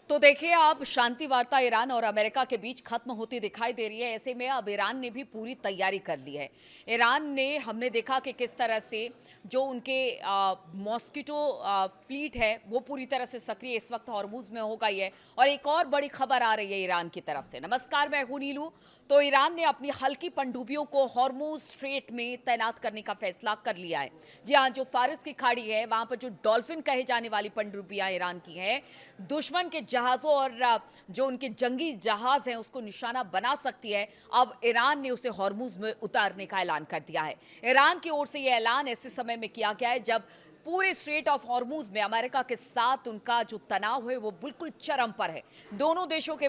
तो देखिए, अब शांति वार्ता ईरान और अमेरिका के बीच खत्म होती दिखाई दे रही है। ऐसे में अब ईरान ने भी पूरी तैयारी कर ली है। ईरान ने हमने देखा कि किस तरह से जो उनके मॉस्किटो फ्लीट है वो पूरी तरह से सक्रिय इस वक्त हॉर्मुज में हो गई है। और एक और बड़ी खबर आ रही है ईरान की तरफ से। नमस्कार, मैं हूं नीलू। तो ईरान ने अपनी हल्की पनडुब्बियों को हॉर्मुज स्ट्रेट में तैनात करने का फैसला कर लिया है। जी हाँ, जो फारिस की खाड़ी है वहां पर जो डॉल्फिन कहे जाने वाली पनडुब्बियां ईरान की हैं, दुश्मन के जहाज़ों और जो उनके जंगी जहाज़ हैं उसको निशाना बना सकती है। अब ईरान ने उसे हॉर्मुज़ में उतारने का ऐलान कर दिया है। ईरान की ओर से यह ऐलान ऐसे समय में किया गया है जब पूरे स्ट्रेट ऑफ हॉर्मुज़ में अमेरिका के साथ उनका जो तनाव है वो बिल्कुल चरम पर है। दोनों देशों के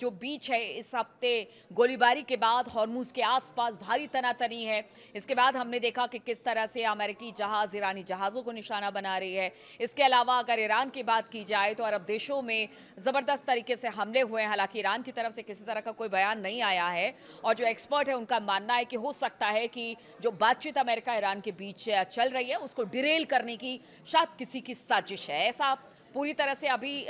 जो बीच है इस हफ्ते गोलीबारी के बाद हॉर्मुज़ के आसपास भारी तनातनी है। इसके बाद हमने देखा कि किस तरह से अमेरिकी जहाज़ ईरानी जहाज़ों को निशाना बना रही है। इसके अलावा अगर ईरान की बात की जाए तो अरब देशों में ज़बरदस्त तरीके से हमले हुए हैं। हालांकि ईरान की तरफ से किसी तरह का कोई बयान नहीं आया है और जो एक्सपर्ट है उनका मानना है कि हो सकता है कि जो बातचीत अमेरिका ईरान के बीच चल रही है उसको डिरेल करने की शायद किसी की साजिश है। ऐसा पूरी तरह से अभी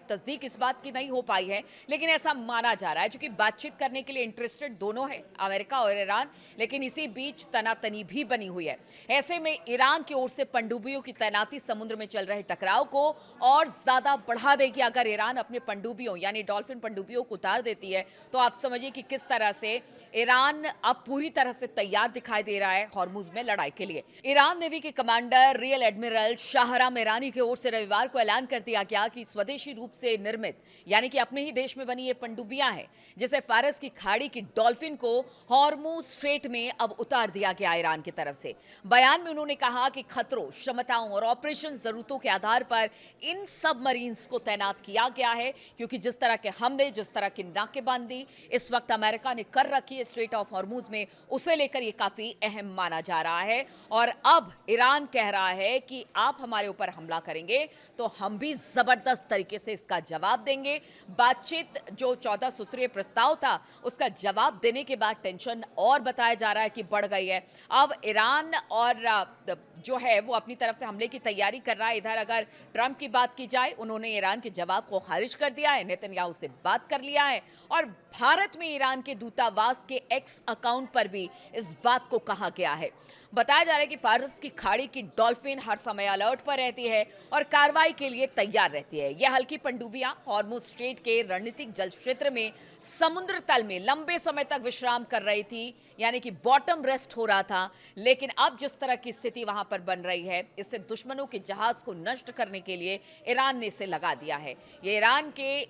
तस्दीक इस बात की नहीं हो पाई है, लेकिन ऐसा माना जा रहा है क्योंकि बातचीत करने के लिए इंटरेस्टेड दोनों है, अमेरिका और ईरान। लेकिन इसी बीच तनातनी भी बनी हुई है। ऐसे में ईरान की ओर से पनडुब्बियों की तैनाती समुद्र में चल रहे टकराव को और ज्यादा बढ़ा देगी। अगर ईरान अपने पनडुब्बियों यानी डॉल्फिन पनडुब्बियों को उतार देती है तो आप समझिए कि किस तरह से ईरान अब पूरी तरह से तैयार दिखाई दे रहा है हॉर्मुज में लड़ाई के लिए। ईरान नेवी के commander real admiral Shahram Irani की ओर से रविवार को ऐलान कर दिया गया कि स्वदेशी रूप से निर्मित यानी कि अपने ही देश में बनी ये पनडुब्बियां हैं जिसे फारस की खाड़ी की डॉल्फिन को हॉर्मुज स्ट्रेट में अब उतार दिया गया ईरान की तरफ से। बयान में उन्होंने कहा कि खतरों, क्षमताओं और ऑपरेशन जरूरतों के आधार पर इन सबमरीन्स को तैनात किया गया है, क्योंकि जिस तरह के हमले, जिस तरह की नाकेबंदी इस वक्त अमेरिका ने कर रखी है स्ट्रेट ऑफ हॉर्मुज में, उसे लेकर यह काफी अहम माना जा रहा है। और अब ईरान कह रहा है कि आप हमारे ऊपर हमला करेंगे तो हम भी जबरदस्त तरीके से इसका जवाब देंगे। बातचीत जो 14 सूत्रीय प्रस्ताव था उसका जवाब देने के बाद टेंशन और बताया जा रहा है कि बढ़ गई है। अब ईरान और जो है वो अपनी तरफ से हमले की तैयारी कर रहा है। इधर अगर ट्रंप की बात की जाए, उन्होंने ईरान के जवाब को खारिज कर दिया है, नेतन्याहू से बात कर लिया है और भारत में ईरान के दूतावास के एक्स अकाउंट पर भी इस बात को कहा गया है। बताया जा रहा है कि फारस की खाड़ी की डॉल्फिन हर समय अलर्ट पर रहती है और कार्रवाई के लिए तैयार रहती है। यह हल्की पनडुब्बियां हॉर्मुज स्ट्रेट के रणनीतिक जल क्षेत्र में समुद्र तल में लंबे समय तक विश्राम कर रही थी, यानी कि बॉटम रेस्ट हो रहा था। लेकिन अब जिस तरह की स्थिति वहां पर बन रही है, इससे दुश्मनों के जहाज को नष्ट करने के लिए ईरान ने इसे लगा दिया है। ये ईरान के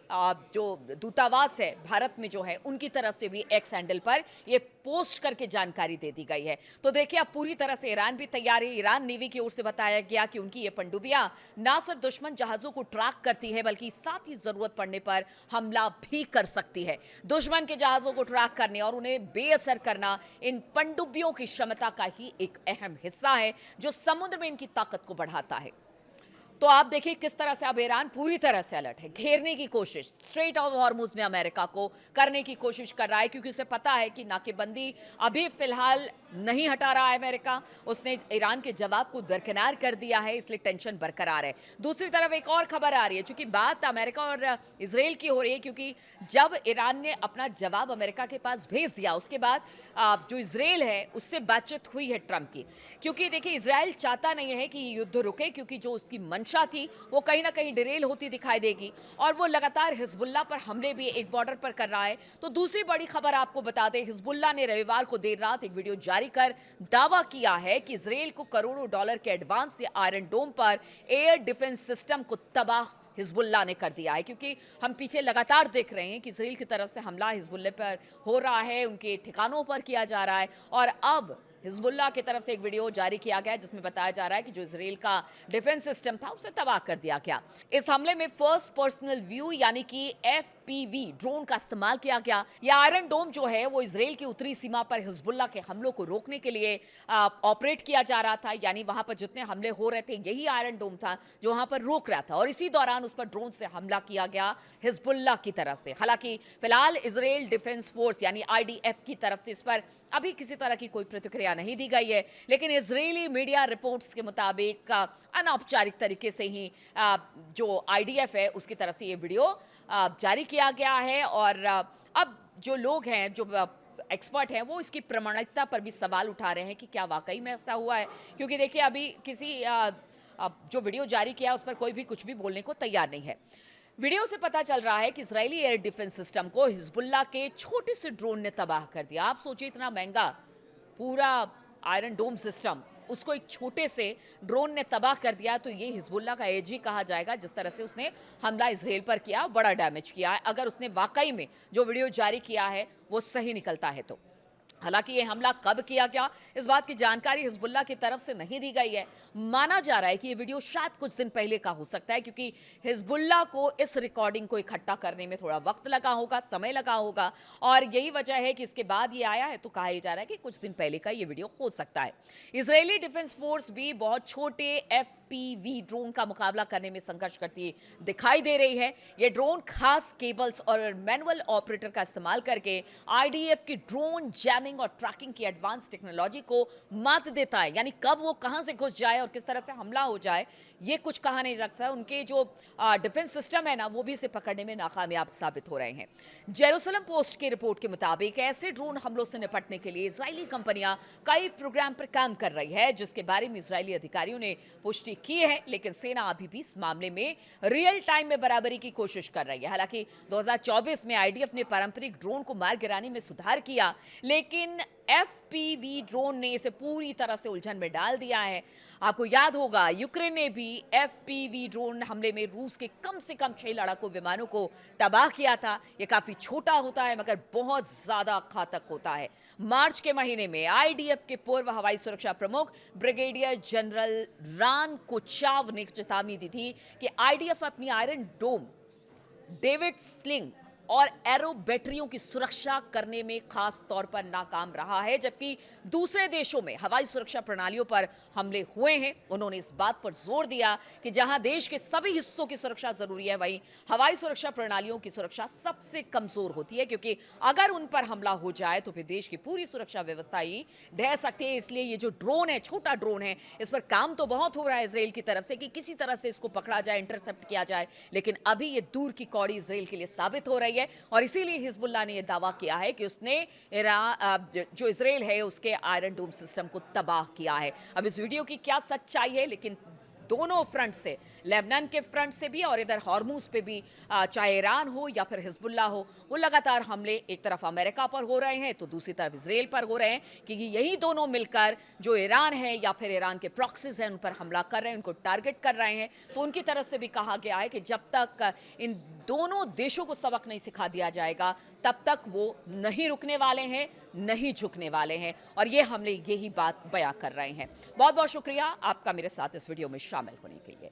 जो दूतावास है भारत में जो है उनकी तरफ से भी एक्स हैंडल पर ये पोस्ट करके जानकारी दे दी गई है। तो देखिए, अब पूरी तरह से ईरान भी तैयार है। ईरान नेवी की ओर से बताया गया कि उनकी ये पनडुब्बियां ना सिर्फ दुश्मन जहाजों को ट्रैक करती है बल्कि साथ ही जरूरत पड़ने पर हमला भी कर सकती है। दुश्मन के जहाजों को ट्रैक करने और उन्हें बेअसर करना इन पनडुब्बियों की क्षमता का ही एक अहम हिस्सा है जो समुद्र में इनकी ताकत को बढ़ाता है। तो आप देखिए किस तरह से अब ईरान पूरी तरह से अलर्ट है, घेरने की कोशिश स्ट्रेट ऑफ हॉर्मुज में अमेरिका को करने की कोशिश कर रहा है, क्योंकि उसे पता है कि नाकेबंदी अभी फिलहाल नहीं हटा रहा है अमेरिका। उसने ईरान के जवाब को दरकिनार कर दिया है, इसलिए टेंशन बरकरार है। दूसरी तरफ एक और खबर आ रही है, क्योंकि बात अमेरिका और इसराइल की हो रही है, क्योंकि जब ईरान ने अपना जवाब अमेरिका के पास भेज दिया उसके बाद जो इसराइल है उससे बातचीत हुई है ट्रंप की। क्योंकि देखिए, इसराइल चाहता नहीं है कि युद्ध रुके, क्योंकि जो उसकी मंशा थी वो कहीं ना कहीं डिरेल होती दिखाई देगी और वो लगातार हिजबुल्लाह पर हमले भी एक बॉर्डर पर कर रहा है। तो दूसरी बड़ी खबर आपको बता दें, हिजबुल्लाह ने रविवार को देर रात एक वीडियो जारी कर दावा किया है कि इसराइल को करोड़ों डॉलर के एडवांस से आयरन डोम पर एयर डिफेंस सिस्टम को तबाह हिजबुल्लाह ने कर दिया है। क्योंकि हम पीछे लगातार देख रहे हैं कि इसराइल की तरफ से हमला हिजबुल्लाह पर हो रहा है, उनके ठिकानों पर किया जा रहा है। और अब हिजबुल्लाह की तरफ से एक वीडियो जारी किया गया है जिसमें बताया जा रहा है कि जो इसराइल का डिफेंस सिस्टम था उसे तबाह कर दिया गया। इस हमले में फर्स्ट पर्सनल व्यू यानी कि एफपीवी ड्रोन का इस्तेमाल किया गया। यह आयरन डोम जो है वो इसराइल की उत्तरी सीमा पर हिजबुल्लाह के हमलों को रोकने के लिए ऑपरेट किया जा रहा था, यानी वहां पर जितने हमले हो रहे थे यही आयरन डोम था जो वहां पर रोक रहा था। और इसी दौरान उस पर ड्रोन से हमला किया गया हिजबुल्लाह की तरफ से। हालांकि फिलहाल इसराइल डिफेंस फोर्स यानी आईडीएफ की तरफ से इस पर अभी किसी तरह की कोई प्रतिक्रिया प्रतिक्रिया नहीं दी गई है, लेकिन इजरायली मीडिया रिपोर्ट्स के मुताबिक अनौपचारिक तरीके से ही जो आईडीएफ है उसकी तरफ से ये वीडियो जारी किया गया है। और अब जो लोग हैं, जो एक्सपर्ट हैं, वो इसकी प्रामाणिकता पर भी सवाल उठा रहे हैं कि क्या वाकई में ऐसा हुआ है, क्योंकि देखिए अभी किसी जो वीडियो जारी किया उस पर कोई भी कुछ भी बोलने को तैयार नहीं है। वीडियो से पता चल रहा है कि इजरायली एयर डिफेंस सिस्टम को हिजबुल्लाह के छोटे से ड्रोन ने तबाह कर दिया। आप सोचिए, इतना महंगा पूरा आयरन डोम सिस्टम, उसको एक छोटे से ड्रोन ने तबाह कर दिया। तो ये हिजबुल्लाह का एज ही कहा जाएगा, जिस तरह से उसने हमला इसराइल पर किया, बड़ा डैमेज किया है, अगर उसने वाकई में जो वीडियो जारी किया है वो सही निकलता है तो। हालांकि ये हमला कब किया गया, इस बात की जानकारी हिजबुल्लाह की तरफ से नहीं दी गई है। माना जा रहा है कि ये वीडियो शायद कुछ दिन पहले का हो सकता है, क्योंकि हिजबुल्लाह को इस रिकॉर्डिंग को इकट्ठा करने में थोड़ा वक्त लगा होगा, समय लगा होगा, और यही वजह है कि इसके बाद ये आया है। तो कहा जा रहा है कि कुछ दिन पहले का ये वीडियो हो सकता है। इजरायली डिफेंस फोर्स भी बहुत छोटे FPV ड्रोन का मुकाबला करने में संघर्ष करती दिखाई दे रही है। ये ड्रोन खास केबल्स और मैनुअल ऑपरेटर का इस्तेमाल करके IDF की ड्रोन जैमिंग और ट्रैकिंग की एडवांस टेक्नोलॉजी को मात देता है। यानी कब वो कहां से घुस जाए और किस तरह से हमला हो जाए, ये कुछ कहा नहीं जा सकता। उनके जो डिफेंस सिस्टम है ना, वो भी इसे पकड़ने में नाकामयाब साबित हो रहे हैं। जेरूसलम पोस्ट की रिपोर्ट के मुताबिक ऐसे ड्रोन हमलों से निपटने के लिए इजरायली कंपनियां कई प्रोग्राम पर काम कर रही है, जिसके बारे में इजरायली अधिकारियों ने पुष्टि की है। लेकिन सेना अभी भी इस मामले में रियल टाइम में बराबरी की कोशिश कर रही है। हालांकि 2024 में IDF ने पारंपरिक ड्रोन को मार गिराने में सुधार किया, लेकिन FPV ड्रोन ने इसे पूरी तरह से उलझन में डाल दिया है। आपको याद होगा, यूक्रेन ने भी FPV ड्रोन हमले में रूस के कम से कम 6 लड़ाकू विमानों को तबाह किया था। यह काफी छोटा होता है मगर बहुत ज्यादा घातक होता है। मार्च के महीने में IDF के पूर्व हवाई सुरक्षा प्रमुख ब्रिगेडियर जनरल रान कोचाव ने चेतावनी दी थी कि IDF अपनी आयरन डोम, डेविड स्लिंग और एरो बैटरियों की सुरक्षा करने में खास तौर पर नाकाम रहा है, जबकि दूसरे देशों में हवाई सुरक्षा प्रणालियों पर हमले हुए हैं। उन्होंने इस बात पर जोर दिया कि जहां देश के सभी हिस्सों की सुरक्षा जरूरी है, वहीं हवाई सुरक्षा प्रणालियों की सुरक्षा सबसे कमजोर होती है, क्योंकि अगर उन पर हमला हो जाए तो फिर देश की पूरी सुरक्षा व्यवस्था ही ढह सकती है। इसलिए ये जो ड्रोन है, छोटा ड्रोन है, इस पर काम तो बहुत हो रहा है इसराइल की तरफ से कि किसी तरह से इसको पकड़ा जाए, इंटरसेप्ट किया जाए, लेकिन अभी ये दूर की कौड़ी इसराइल के लिए साबित हो रही है। और इसीलिए हिजबुल्लाह ने यह दावा किया है कि उसने जो इसराइल है उसके आयरन डोम सिस्टम को तबाह किया है। अब इस वीडियो की क्या सच्चाई है, लेकिन दोनों फ्रंट से, लेबनान के फ्रंट से भी और इधर हॉर्मूज पे भी, चाहे ईरान हो या फिर हिजबुल्लाह हो, वो लगातार हमले एक तरफ अमेरिका पर हो रहे हैं तो दूसरी तरफ इसराइल पर हो रहे हैं, क्योंकि यही दोनों मिलकर जो ईरान है या फिर ईरान के प्रॉक्सीज हैं उन पर हमला कर रहे हैं, उनको टारगेट कर रहे हैं। तो उनकी तरफ से भी कहा गया है कि जब तक इन दोनों देशों को सबक नहीं सिखा दिया जाएगा तब तक वो नहीं रुकने वाले हैं, नहीं झुकने वाले हैं। और ये हमले यही बात बयां कर रहे हैं। बहुत बहुत शुक्रिया आपका मेरे साथ इस वीडियो में शामिल होने के लिए।